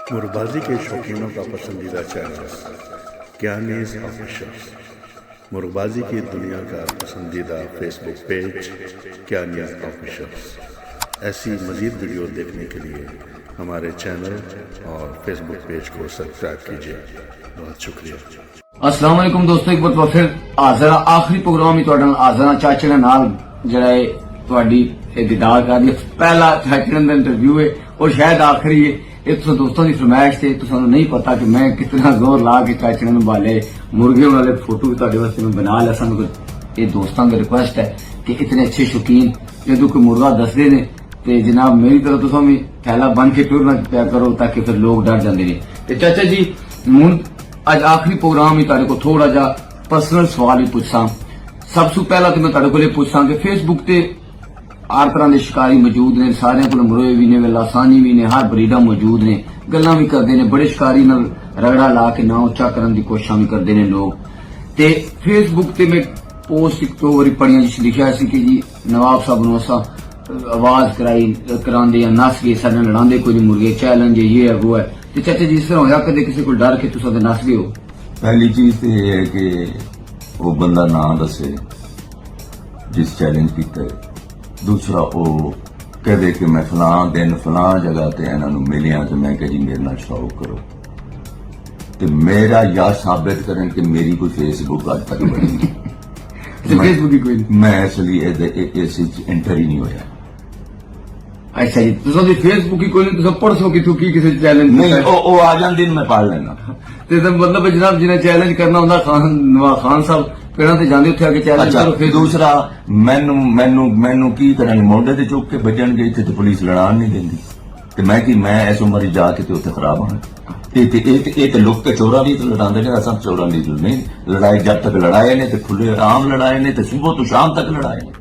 मुर्गबाजी के शौकीनों का पसंदीदा चैनल क्या न्यूज़ ऑफिशियल, मुर्गबाजी की दुनिया का पसंदीदा फेसबुक पेज क्या न्यूज़ ऑफिशियल। ऐसी मज़ीद वीडियो देखने के लिए हमारे चैनल और फेसबुक पेज को सब्सक्राइब कीजिए। बहुत शुक्रिया। अस्सलाम वालेकुम दोस्तों, एक बार फिर हाजिर आखिरी प्रोग्राम ही तुहाडे नाल हाजिर चाचे दे नाल जिहड़ा है तुहाडी दीदार कर लिया। पहला चाचे दा इंटरव्यू है और शायद आखिरी है। ये तुम दोस्तों की फरमाइश से तुसां नहीं पता कि मैं कितना जोर ला के चाचे ने बाले मुर्गे वाले फोटो भी तुहाडे वास्ते मैं बना लिया। सानू ये दोस्तों की रिक्वेस्ट है कि इतने अच्छे शौकीन जो कोई मुर्गा दसदे ने ते जनाब मेरी तरह तुसां भी थैला बन के टुरना पिया करो ताकि फिर लोग डर जाते हैं। ते चाचा जी हुण अज आखिरी प्रोग्राम ही तुहाडे को थोड़ा जा पर्सनल सवाल ही पूछां। सब तो पहला तो मैं तुहाडे कोले पूछां कि फेसबुक ते हर तरह के शिकारी मौजूद ने, सारे को मुरोए भी ने, लासानी भी ने, हर ब्रीडा मौजूद ने, गल्लां भी करते हैं, बड़े शिकारी नाल रगड़ा ला के ना उच्चा करने की कोशिश भी करते हैं लोग। ते फेसबुक ते मैं पोस्ट एक दो बारी पढ़िया जिस लिखा सी कि जी नवाब साहब नूं असां आवाज करांदे या नस गए साडे नाल लड़ांदे कोई मुर्गे चैलेंज ये है वो है। ते चाचा जी इस तरह होया कदे किसी को डर के तुसां ते नस गए हो? पहली चीज तो यह है कि वो बंदा ना दसे जिस चैलेंज किया है। दूसरा वो कह दे कि मैं फलां दिन फलां जगह ते इन्हों मिलिया तो मैं कह जी मेरे नाल शो करो तो मेरा या साबित करें कि मेरी कोई फेसबुक अज तक बनी नहीं। फेसबुक ही कोई मैं इसलिए इस एंटर ही नहीं होया। अच्छा जी, तुसां दी फेसबुक ही कोई नहीं, तुसां पढ़सो कि तू की किसी चैलेंज नहीं वो आ जाते मैं पढ़ लेना। ते मतलब जनाब जिन्हें चैलेंज करना होंदा खान साहब पेड़ा ते जांदे उत्थे आके चैलेंज करो। फिर दूसरा मैनू मैनू मैनू की करन मोढे ते चुक के बजणगे इत्थे ते पुलिस लड़ान नहीं देंदी ते मैं की मैं इस उम्र च जाके ते उत्थे खराब होना। ते लुक के चोरा भी तो लड़ांदे ने, असां चोरा नहीं लड़ाई जब तक लड़ाए ने ते खुले आम लड़ाए ने ते सुबह तो शाम तक लड़ाए ने।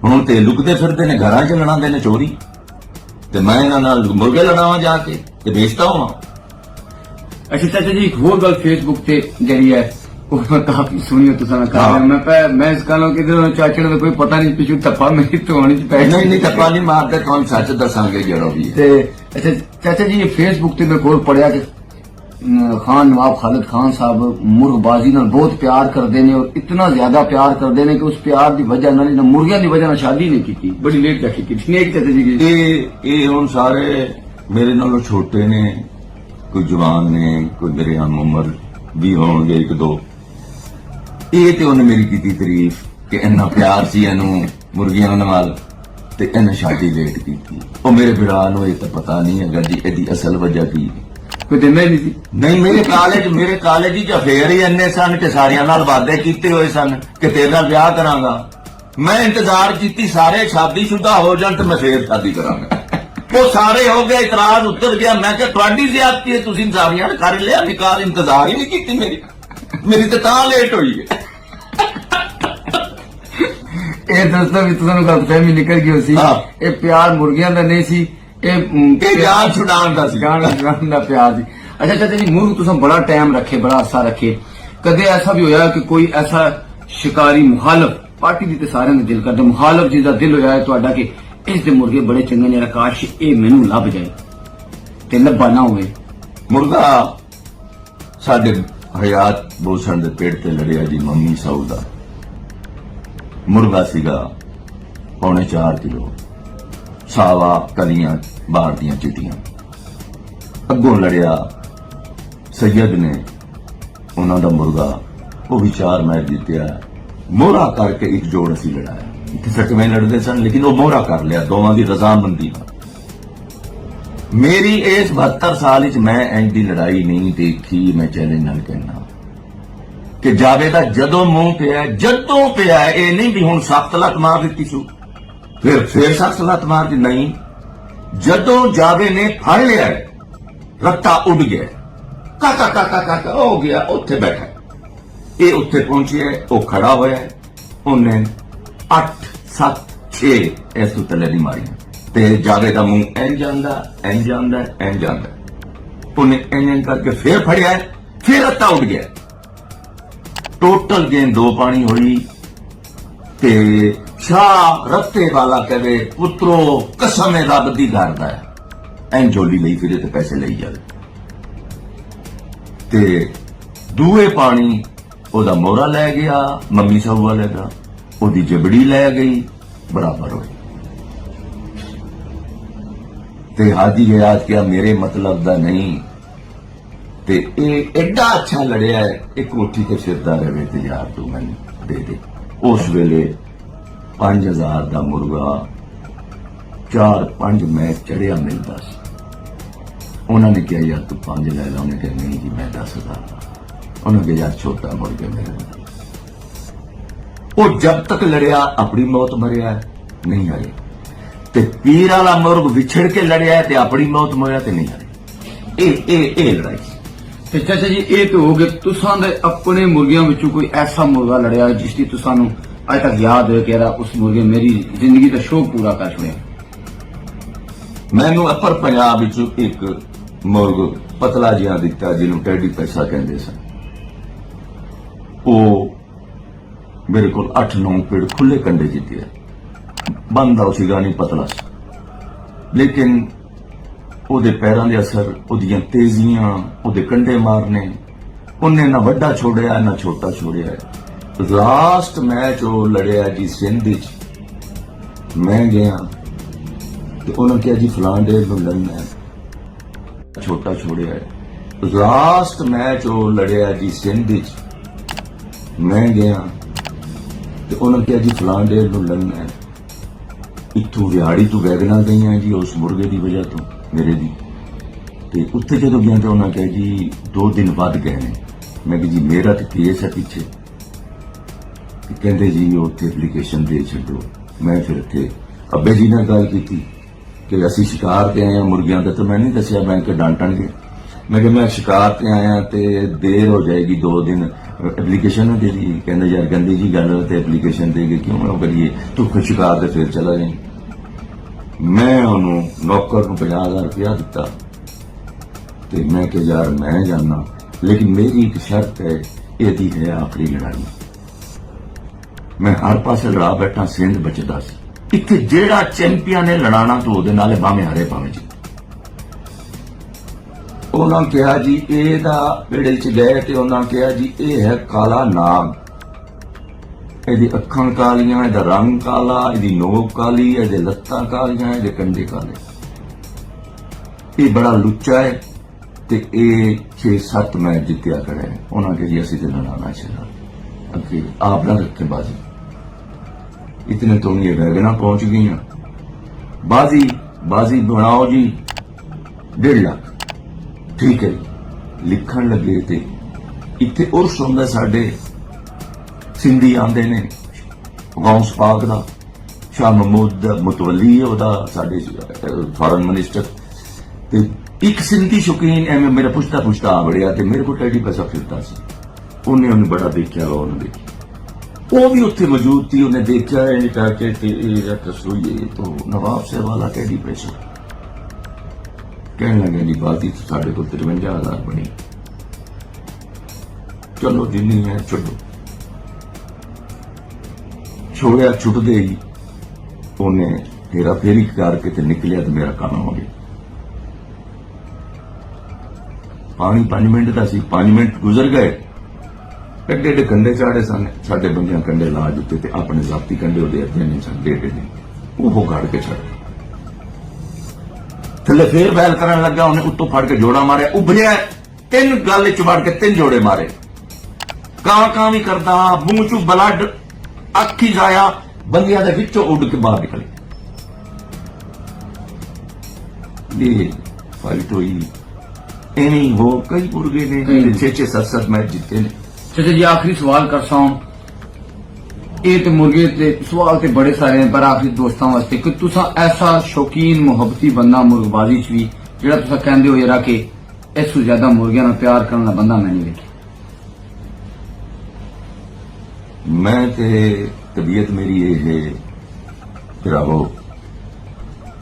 हुण ते लुकदे फिरदे ने घरां च लड़ांदे ने चोरी ते मैं इन्हां नाल मुर्गे लड़ावां जाके ते बेचता होवां। अच्छा चाचा जी एक होर गल फेसबुक ते जड़ी है मैं काफी सुनी तुसा मैं इस गल चाचे ने कोई पता नहीं पिछू टप्पा मेरी धोनी च पै नहीं टप्पा नहीं मारते कौन सच दसांगे जड़ो भी। अच्छा चाचा जी ये फेसबुक ते मैं कोल पढ़िया कि खान नवाब खालिद खान साहब मुर्गबाजी नाल बहुत प्यार करते ने और इतना ज्यादा प्यार करते ने कि उस प्यार की वजह नाल मुर्गियां की वजह नाल शादी नहीं की, बड़ी लेट जाके की चाचा जी ये हुण सारे मेरे नालों छोटे ने, कोई जवान ने, कोई मेरे हम उम्र भी होंगे एक दो। ये तो उन्हें मेरी की तारीफ कि इन्ना प्यार सी इनू मुर्गियां नाल ते इन्हें शादी लेट की। वो मेरे भरा नूं ये तो पता नहीं है जी एदी असल वजह की कोई दिंदा ही नहीं। नहीं मेरे कॉलेज च अफेयर ही इन्ने सन कि सारियां नाल वादे कीते हुए सन कि तेरे नाल ब्याह करांगा। मैं इंतजार की सारे शादीशुदा हो जान तो मैं फिर शादी करांगा। वो सारे हो गए, इतराज उतर गया। मैं क्या तुहाडी ज़्यादती है, तुसीं सारियां कर लिया निकाल, इंतजार ही नहीं की मेरी तो तां लेट हुई है। ये दोस्तों भी तुहानू गलतफहमी निकल गई सी। ये प्यार मुर्गियां दा नहीं सी, ये जान छुड़ाण दा सी, जान छुड़ाण दा प्यार सी। अच्छा चाचा जी मुर्ग तुसां बड़ा टाइम रखे, बड़ा अरसा रखे, कदे ऐसा भी होया कि कोई ऐसा शिकारी मुखालफ पार्टी दी ते सारे ने दिल करदे मुखालफ जिसदा दिल होया है तुहाडा कि इस दे मुर्गे बड़े चंगे ने, काश ये मैनू लभ जाए ते लब्बा ना होवे? मुर्गा साडे हयात भूषण दे पेड़ ते लड़िया जी मम्मी सऊदा मुर्गा सीगा 4.25 किलो, सावा कलियां बाहर दियां चिट्टियां। अगों लड़िया सैयद ने उन्हों दा मुर्गा, वो भी 4 मैच जीतिया। मोहरा करके एक जोड़ असी लड़ाया, सटवें लड़ते सन लेकिन वो मोहरा कर लिया दोवां दी रजामंदी नाल। मेरी इस 72 साल च मैं इंज दी लड़ाई नहीं देखी। मैं चैलेंज नाल कहना कि जावेदा जदों मुंह पिया ये नहीं भी हुण सख्त लत मार दी सू फिर सख्त लत मार दी नहीं। जदों जावे ने फड़ लिया रत्ता उड़ गया, काका काका काका हो गया, उत्थे बैठा ये उत्थे पहुंचे वो खड़ा होया, उन्हें 8 7 6 इस तू तले नहीं मारी ते जावे दा मुंह इंज आंदा उन्हें इंज करके फिर फड़िया, फिर रत्ता उड़ गया। टोटल गेम 2 पानी हुई ते शाह रत्ते वाला कहे पुत्रो कसम रब दी करदा है ਐਨ ਜੋਲੀ ਲਈ ਫਿਰੇ ਤੇ ਪੈਸੇ ਲਈ ਜਾਵੇ। ਤੇ ਦੂਏ ਪਾਣੀ ਉਹਦਾ ਮੋਹਰਾ ਲੈ ਗਿਆ, ਮੰਮੀ ਸਾਹੂ ਵਾਲੇ ਦਾ, ਉਹਦੀ ਜਬੜੀ ਲੈ ਗਈ, ਬਰਾਬਰ ਹੋਏ। ਤੇ ਹਾਜੀ ਗਿਆਤ ਕਿਹਾ ਮੇਰੇ ਮਤਲਬ ਦਾ ਨਹੀਂ, ਤੇ ਇਹ ਐਡਾ ਅੱਛਾ ਲੜਿਆ ਹੈ, ਇਹ ਕੋਠੀ ਤੇ ਫਿਰਦਾ ਰਹੇ ਤੇ ਯਾਰ ਤੂੰ ਮੈਨੂੰ ਦੇ ਦੇ। ਉਸ ਵੇਲੇ 5000 ਦਾ ਮੁਰਗਾ 4-5 ਮੈਚ ਚੜਿਆ ਮਿਲਦਾ ਸੀ। ਉਹਨਾਂ ਨੇ ਕਿਹਾ ਯਾਰ ਤੂੰ 5 ਲੈ ਲਾ, ਉਹਨੇ ਕਿਹਾ ਨਹੀਂ ਜੀ ਮੈਂ 10,000 ਦਾ। ਉਹਨੇ ਕਿਹਾ ਯਾਰ ਛੋਟਾ ਮੁਰਗਾ ਮੇਰੇ ਨਾਲ। ਉਹ ਜਦ ਤੱਕ ਲੜਿਆ ਆਪਣੀ ਮੌਤ ਮਰਿਆ ਨਹੀਂ ਆਏ, ਤੇ ਪੀਰ ਵਾਲਾ ਮੁਰਗ ਵਿਛੜ ਕੇ ਲੜਿਆ ਤੇ ਆਪਣੀ ਮੌਤ ਮਰਿਆ ਤੇ ਨਹੀਂ ਆਏ। ਇਹ ਲੜਾਈ ਸੀ। ਤੇ ਚਾਚਾ ਜੀ ਇਹ ਤਾਂ ਹੋ ਗਏ ਤੁਸਾਂ ਦੇ ਆਪਣੇ ਮੁਰਗਿਆਂ ਵਿੱਚੋਂ ਕੋਈ ਐਸਾ ਮੁਰਗਾ ਲੜਿਆ ਜਿਸ ਦੀ ਤੁਸਾਂ ਨੂੰ ਅੱਜ ਤੱਕ ਯਾਦ ਹੋਏ ਕਿ ਉਸ ਮੁਰਗੇ ਮੇਰੀ ਜ਼ਿੰਦਗੀ ਦਾ ਸ਼ੌਕ ਪੂਰਾ ਕਰ ਛੁੜਿਆ? ਮੈਨੂੰ ਅਪਰ ਪੰਜਾਬ ਵਿੱਚੋਂ ਇੱਕ ਮੁਰਗ ਪਤਲਾ ਜਿਹਾ ਦਿੱਤਾ ਜਿਹਨੂੰ ਟੈਡੀ ਪੈਸਾ ਕਹਿੰਦੇ ਸਨ। ਉਹ ਮੇਰੇ ਕੋਲ 8-9 ਪੇੜ ਖੁੱਲੇ ਕੰਡੇ ਜਿੱਤੇ, ਬੰਦਾ ਸੀਗਾ ਨਹੀਂ, ਪਤਲਾ ਸੀ, ਲੇਕਿਨ ਉਹਦੇ ਪੈਰਾਂ ਦੇ ਅਸਰ, ਉਹਦੀਆਂ ਤੇਜ਼ੀਆਂ, ਉਹਦੇ ਕੰਡੇ ਮਾਰਨੇ, ਉਹਨੇ ਨਾ ਵੱਡਾ ਛੋੜਿਆ ਨਾ ਛੋਟਾ ਛੋੜਿਆ। ਲਾਸਟ ਮੈਚ ਉਹ ਲੜਿਆ ਜੀ ਸਿੰਧ ਵਿੱਚ, ਮੈਂ ਗਿਆ ਤੇ ਉਹਨਾਂ ਕਿਹਾ ਜੀ ਫਲਾਂ ਡੇ ਨੂੰ ਲੜਨਾ ਹੈ, ਛੋਟਾ ਛੋੜਿਆ। ਲਾਸਟ ਮੈਚ ਉਹ ਲੜਿਆ ਜੀ ਸਿੰਧ ਵਿੱਚ, ਮੈਂ ਗਿਆ ਤੇ ਉਹਨਾਂ ਕਿਹਾ ਜੀ ਫਲਾਂ ਡੇ ਨੂੰ ਲੜਨਾ ਹੈ। ਇੱਥੋਂ ਵਿਹਾੜੀ ਤੋਂ ਵੈਗਨਾਂ ਗਈਆਂ ਜੀ ਉਸ ਮੁਰਗੇ ਦੀ ਵਜ੍ਹਾ ਤੋਂ ਮੇਰੇ ਦੀ। ਤੇ ਉੱਥੇ ਜਦੋਂ ਗਿਆ ਤਾਂ ਉਹਨਾਂ ਕਿਹਾ ਜੀ 2 ਦਿਨ ਵੱਧ ਗਏ ਨੇ। ਮੈਂ ਕਿਹਾ ਜੀ ਮੇਰਾ ਤੇ ਕੇਸ ਹੈ ਪਿੱਛੇ। ਕਹਿੰਦੇ ਜੀ ਉੱਥੇ ਐਪਲੀਕੇਸ਼ਨ ਦੇ ਛੱਡੋ। ਮੈਂ ਫਿਰ ਇੱਥੇ ਅੱਬੇ ਜੀ ਨਾਲ ਗੱਲ ਕੀਤੀ ਕਿ ਅਸੀਂ ਸ਼ਿਕਾਰ ਤੇ ਆਏ ਹਾਂ ਮੁਰਗਿਆਂ ਦਾ, ਤਾਂ ਮੈਂ ਨਹੀਂ ਦੱਸਿਆ ਬੈਂਕ ਡਾਂਟਣਗੇ। ਮੈਂ ਕਿਹਾ ਮੈਂ ਸ਼ਿਕਾਰ ਤੇ ਆਇਆ ਤੇ ਦੇਰ ਹੋ ਜਾਏਗੀ 2 ਦਿਨ, ਐਪਲੀਕੇਸ਼ਨ ਦੇ ਦੀ। ਕਹਿੰਦੇ ਯਾਰ ਗੰਦੀ ਜੀ ਗੱਲ ਤੇ ਐਪਲੀਕੇਸ਼ਨ ਦੇ ਕੇ ਕਿਉਂ ਕਰੀਏ, ਤੂੰ ਸ਼ਿਕਾਰ ਤੇ ਫਿਰ ਚਲਾ ਜਾਈਂ। ਮੈਂ ਉਹਨੂੰ ਨੌਕਰ ਨੂੰ 50,000 ਰੁਪਇਆ ਦਿੱਤਾ ਤੇ ਮੈਂ ਕਿਹਾ ਯਾਰ ਮੈਂ ਜਾਣਾ, ਲੇਕਿਨ ਮੇਰੀ ਇੱਕ ਸ਼ਰਤ ਹੈ, ਇਹਦੀ ਹੈ ਆਖਰੀ ਲੜਾਈ। ਮੈਂ ਹਰ ਪਾਸੇ ਲੜਾ ਬੈਠਾ, ਸਿੰਧ ਬਚਦਾ ਸੀ। ਇੱਥੇ ਜਿਹੜਾ ਚੈਂਪੀਅਨ ਨੇ ਲੜਾਣਾ ਤੋਂ ਉਹਦੇ ਨਾਲ ਭਾਵੇਂ ਹਾਰੇ ਭਾਵੇਂ ਜਿੱਤੇ। ਉਹਨਾਂ ਕਿਹਾ ਜੀ ਇਹਦਾ ਵਿੜੇ ਚ ਗਏ ਤੇ ਉਹਨਾਂ ਕਿਹਾ ਜੀ ਇਹ ਹੈ ਕਾਲਾ ਨਾਗ, ਇਹਦੀ ਅੱਖਾਂ ਕਾਲੀਆਂ, ਇਹਦਾ ਰੰਗ ਕਾਲਾ, ਇਹਦੀ ਨੋਕ ਕਾਲੀ, ਇਹਦੇ ਲੱਤਾਂ ਕਾਲੀਆਂ, ਇਹਦੇ ਕੰਡੇ ਕਾਲੇ, ਇਹ ਬੜਾ ਲੁੱਚਾ ਹੈ ਤੇ ਇਹ 6-7 ਮੈਚ ਜਿੱਤਿਆ ਕਰੇ। ਉਹਨਾਂ ਕਿਹਾ ਜੀ ਅਸੀਂ ਤੇ ਲੜਾਣਾ ਚਾਹੀਦਾ, ਅੱਗੇ ਆਪ ਨਾ ਰੱਖੇ ਬਾਜੀ। इतने तो ये वैगना पहुंच गई हैं। बाजी बनाओ जी 1.5 लाख, ठीक है। लिखण लगे थे इत्थे उर्स हुंदा साडे, सिंधी आंदे ने, गौस पाक दा, शाह महमूद मुतवली ओदा साडे फॉरेन मिनिस्टर, ते एक सिंधी शौकीन एवं मेरा पुछता आ वड़िया ते मेरे को टैडी पैसा फिरता सी। उन्हें बड़ा देखा, उन्हें देखी, वो भी उत्थे मौजूद थी, उन्हें देखा है टाके रसोई तो नवाब साहब वाला टैडी पैसा। कहने लगे जी बात ही तो साढ़े को 53,000 बनी, चलो जिन्नी है छोड़ो। छोड़िया छुट दे ही उन्हें हेरा फेरी करके ते निकलिया तो मेरा काम हो गया। पानी 5 मिनट का सी, 5 मिनट गुजर गए, एडे कंडे चाड़े सन, साडे बंदियां कंडे ला दिते ते अपने जाती कंडे ओदे अद्धे नहीं सन, डेढ़ ने वो गाड़ के छड़ थले फिर बैल करन लगा। उन्हें उत्तों फड़ के जोड़ा मारे, उभरिया 3 गल च वड़ के 3 जोड़े मारे, कां भी करदा, मूंह चू ब्लड, अखी जाया, बंदियां दे विचों उड़ के बाहर निकले। ये फाइट हुई एनी हो, कई मुर्गे ने 6-7 मैच जीते ने। चाचा जी आखिरी सवाल करता हूं, ये तो मुर्गे ते सवाल ते बड़े सारे हैं, पर आखिरी दोस्तों वास्ते कि तुसा ऐसा शौकीन मुहब्बती बंदा मुर्गबाजी च भी जेड़ा तुसा कहंदे हो यार कि इस तो ज्यादा मुर्गियां नाल प्यार करने वाला बंदा मैं नहीं देखा? मैं ते तबीयत मेरी ये है भरावो,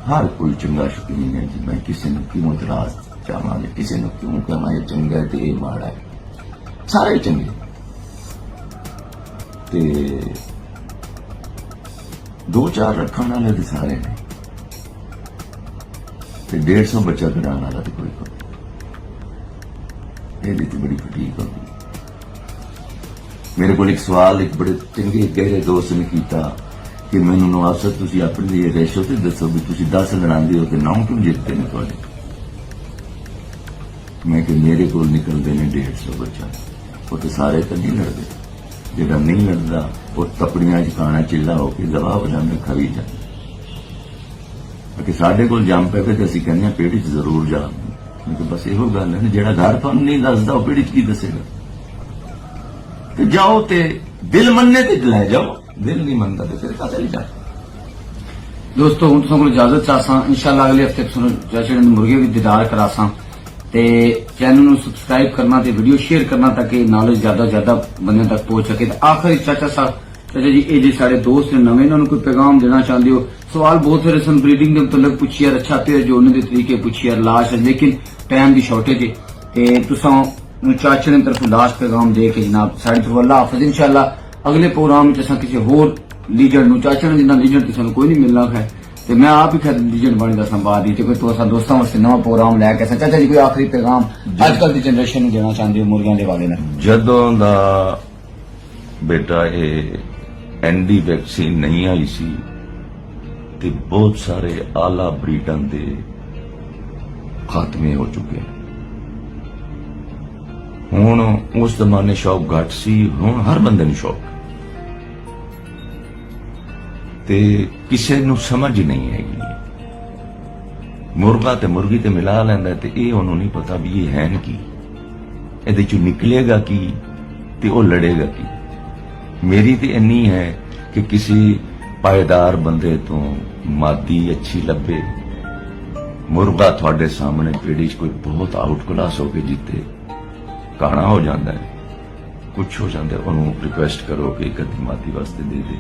हर कोई चंगा शौकीन है जी। मैं किसी ने क्यों इतराज चाहवां, किसी ने क्यों कहना ये चंगा है ते ये माड़ा है, सारे चंगे। ते 2-4 रखने वाले भी सारे ने। ਤੇ 150 ਬੱਚਾ ਕਰਾਉਣ ਵਾਲਾ ਤੇ ਕੋਈ ਕੋਈ ਇਹਦੀ ਤੇ ਬੜੀ ਫਟੀਕ ਹੁੰਦੀ। ਮੇਰੇ ਕੋਲ ਇੱਕ ਸਵਾਲ ਇੱਕ ਬੜੇ ਚੰਗੇ ਗਹਿਰੇ ਦੋਸਤ ਨੇ ਕੀਤਾ ਕਿ ਮੈਨੂੰ ਨਵਾਜ਼ ਸਾਹਿਬ ਤੁਸੀਂ ਆਪਣੇ ਲਈ ਰੇਸ਼ੋ ਤੇ ਦੱਸੋ ਵੀ ਤੁਸੀਂ 10 ਲੜਾਉਂਦੇ ਹੋ ਤੇ 9 ਕਿਉਂ ਜਿੱਤਦੇ ਨੇ ਤੁਹਾਡੇ? ਮੈਂ ਕਿ ਮੇਰੇ ਕੋਲ ਨਿਕਲਦੇ ਨੇ 150 ਬੱਚਾ, ਉਹ ਤੇ ਸਾਰੇ ਤਾਂ ਨਹੀਂ ਲੜਦੇ, ਜਿਹੜਾ ਨਹੀਂ ਲੜਦਾ ਉਹ ਤਪੜੀਆਂ 'ਚ ਖਾਣਾ ਚਿੱਲਾ ਹੋ ਕੇ ਦਵਾ ਬਣਾਉਂਦੇ ਖਾਈ ਜਾਂਦਾ। ਕਿ ਸਾਡੇ ਕੋਲ ਜੰਮ ਪਵੇ ਤੇ ਅਸੀਂ ਕਹਿੰਦੇ ਹਾਂ ਪੇੜ 'ਚ ਜ਼ਰੂਰ ਜਾ। ਕਿ ਬਸ ਇਹੋ ਗੱਲ ਹੈ ਨਾ, ਜਿਹੜਾ ਘਰ ਤੁਹਾਨੂੰ ਨਹੀਂ ਦੱਸਦਾ ਉਹ ਪੇੜ 'ਚ ਕੀ ਦੱਸੇਗਾ? ਤੇ ਜਾਓ ਤੇ ਦਿਲ ਮੰਨੇ ਤੇ ਲੈ ਜਾਓ, ਦਿਲ ਨਹੀਂ ਮੰਨਦਾ ਤੇ ਫਿਰ ਕਾਹਦੇ ਲਈ ਜਾ। ਦੋਸਤੋ ਹੁਣ तुसां कोल इजाजत चाहसां, इंशाल्लाह अगले हफ्ते तुसां चाचे दे मुर्गे भी दीदार करासां ते चैनल ਨੂੰ सब्सक्राइब करना ते वीडियो शेयर करना ताकि नॉलेज ज्यादा बंदे तक पहुंच सके। ते आखिर चाचा जी ये जी साढ़े दोस्त ने नवे इन्होंने कोई पैगाम देना चाहते हो? सवाल बहुत सारे सन ब्रीडिंग के मुतलक पूछी यार, अच्छा पे जोड़ने के तरीके पूछी यार, लाश है लेकिन टाइम की शॉर्टेज है ते तुसां चाचे ने तरफ लास्ट पैगाम दे के जनाब साढ़े तरफ अल्लाह हाफिज। इंशाल्लाह अगले प्रोग्राम च किसी होर लीडर नु चाचा ने जिन्ना लीडर किसी कोई नहीं मिलना है ते मैं आप ही खैर लीडर बन दसा बात ही कोई तो दोस्तों वास्ते नवा प्रोग्राम लैके चाचा जी कोई आखिरी पैगाम अजकल की जनरेशन ਨੂੰ ਦੇਣਾ ਚਾਹੁੰਦੇ ਹੋ ਮੁਰਗਿਆਂ ਦੇ ਵਾਲੇ ਨਾਲ? ਜਦੋਂ ਦਾ ਬੇਟਾ ਇਹ ਐਨਡੀ ਵੈਕਸੀਨ ਨਹੀਂ ਆਈ ਸੀ ਤੇ ਬਹੁਤ ਸਾਰੇ ਆਲਾ ਬਰੀਡਾਂ ਦੇ ਖਾਤਮੇ ਹੋ ਚੁੱਕੇ ਹਨ। ਹੁਣ ਉਸ ਜ਼ਮਾਨੇ ਸ਼ੌਕ ਘੱਟ ਸੀ, ਹੁਣ ਹਰ ਬੰਦੇ ਨੂੰ ਸ਼ੌਕ ਤੇ ਕਿਸੇ ਨੂੰ ਸਮਝ ਨਹੀਂ ਹੈਗੀ। ਮੁਰਗਾ ਤੇ ਮੁਰਗੀ ਤੇ ਮਿਲਾ ਲੈਂਦਾ ਤੇ ਇਹ ਉਹਨੂੰ ਨਹੀਂ ਪਤਾ ਵੀ ਇਹ ਹੈ ਕੀ, ਇਹਦੇ ਚੋਂ ਨਿਕਲੇਗਾ ਕੀ ਤੇ ਉਹ ਲੜੇਗਾ ਕੀ। ਮੇਰੀ ਤੇ ਇੰਨੀ ਹੈ ਕਿ ਕਿਸੇ ਪਾਇਦਾਰ ਬੰਦੇ ਤੋਂ ਮਾਦੀ ਅੱਛੀ ਲੱਭੇ, ਮੁਰਗਾ ਤੁਹਾਡੇ ਸਾਹਮਣੇ ਪੀੜੀ 'ਚ ਕੋਈ ਬਹੁਤ ਆਊਟ ਕਲਾਸ ਹੋ ਕੇ ਜਿੱਤੇ, ਕਾਣਾ ਹੋ ਜਾਂਦਾ ਹੈ, ਕੁਛ ਹੋ ਜਾਂਦਾ, ਉਹਨੂੰ ਰਿਕੁਐਸਟ ਕਰੋ ਕਿ ਇੱਕ ਅੱਧੀ ਮਾਦੀ ਵਾਸਤੇ ਦੇ ਦੇ,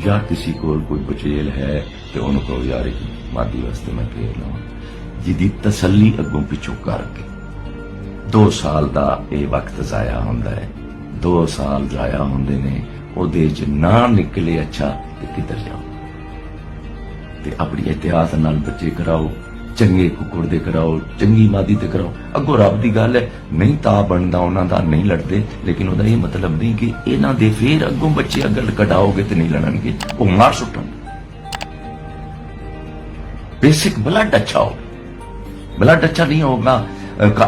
ਜਾਂ ਕਿਸੇ ਕੋਲ ਕੋਈ ਬਚੇਲ ਹੈ ਤੇ ਉਹਨੂੰ ਕਹੋ ਯਾਰ ਇੱਕ ਮਾਦੀ ਵਾਸਤੇ ਮੈਂ ਭੇਜ ਲਵਾਂ, ਜਿਹਦੀ ਤਸੱਲੀ ਅੱਗੋਂ ਪਿੱਛੋਂ ਕਰਕੇ। 2 ਸਾਲ ਦਾ ਇਹ ਵਕਤ ਜ਼ਾਇਆ ਹੁੰਦਾ ਹੈ, 2 ਸਾਲ ਜ਼ਾਇਆ ਹੁੰਦੇ ਨੇ, ਉਹਦੇ 'ਚ ਨਾ ਨਿਕਲੇ ਅੱਛਾ ਤੇ ਕਿੱਧਰ ਜਾਓ। ਤੇ ਆਪਣੀ ਇhtiyat ਨਾਲ ਬੱਚੇ ਕਰਾਓ, ਚੰਗੇ ਕੁੱਕੜ ਦੇ ਕਰਾਓ, ਚੰਗੀ ਮਾਦੀ ਤੇ ਕਰਾਓ। ਅੱਗੋਂ ਰੱਬ ਦੀ ਗੱਲ ਹੈ, ਨਹੀਂ ਤਾਂ ਬਣਦਾ ਉਹਨਾਂ ਦਾ, ਨਹੀਂ ਲੜਦੇ, ਲੇਕਿਨ ਉਹਦਾ ਇਹ ਮਤਲਬ ਨਹੀਂ ਕਿ ਇਹਨਾਂ ਦੇ ਫੇਰ ਅੱਗੋਂ ਬੱਚੇ ਅਗਰ ਕਢਾਓਗੇ ਤੇ ਨਹੀਂ ਲੜਨਗੇ, ਉਹ ਮਾਰ ਸੁੱਟਣ। ਬੇਸਿਕ ਬਲੱਡ ਅੱਛਾ ਹੋ, ਬਲੱਡ ਅੱਛਾ ਨਹੀਂ ਹੋਗਾ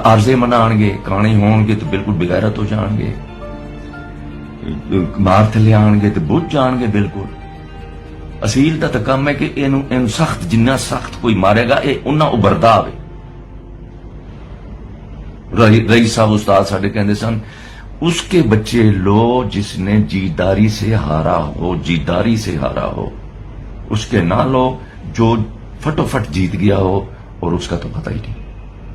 ਆਰਜ਼ੇ ਮਨਾਣਗੇ, ਕਾਣੇ ਹੋਣਗੇ ਤੇ ਬਿਲਕੁਲ ਬੇਗੈਰਤ ਹੋ ਜਾਣਗੇ, ਮਾਰ ਥੱਲੇ ਆਣਗੇ ਤੇ ਬੁੱਝ ਜਾਣਗੇ ਬਿਲਕੁਲ। ਅਸੀਲ ਦਾ ਤਾਂ ਕੰਮ ਹੈ ਕਿ ਇਹਨੂੰ ਸਖਤ, ਜਿੰਨਾ ਸਖਤ ਕੋਈ ਮਾਰੇਗਾ ਇਹ ਉਹਨਾਂ ਉਭਰਦਾ ਆਵੇ। रईस साहब उस्ताद साढ़े कहते सन, उसके बच्चे लो जिसने जीदारी से हारा हो, जीदारी से हारा हो, उसके ना लो जो फटोफट जीत गया हो और उसका तो पता ही नहीं,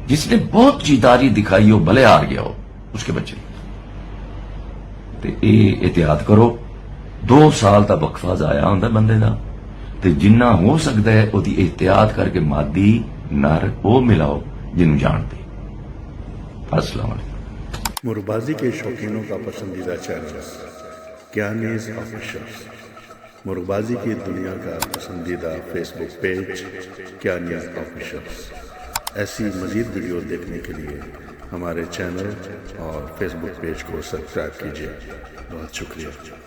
जिसने बहुत जीदारी दिखाई हो भले हार गया हो, उसके बच्चे। ते एहतियात करो, 2 साल का वक्फा जाया होंदा बंदे दा, ते जिन्ना हो सकता है ओदी एहतियात करके मादी नर वो मिलाओ जिन्हों जानते। अस्सलाम वालेकुम। मुर्गबाजी के शौकीनों का पसंदीदा चैनल क्या न्यूज़ ऑफिशियल, मुर्गबाजी की दुनिया का पसंदीदा फेसबुक पेज क्या न्यूज़ ऑफिशियल। ऐसी मज़ीद वीडियो देखने के लिए हमारे चैनल और फेसबुक पेज को सब्सक्राइब कीजिए। बहुत शुक्रिया।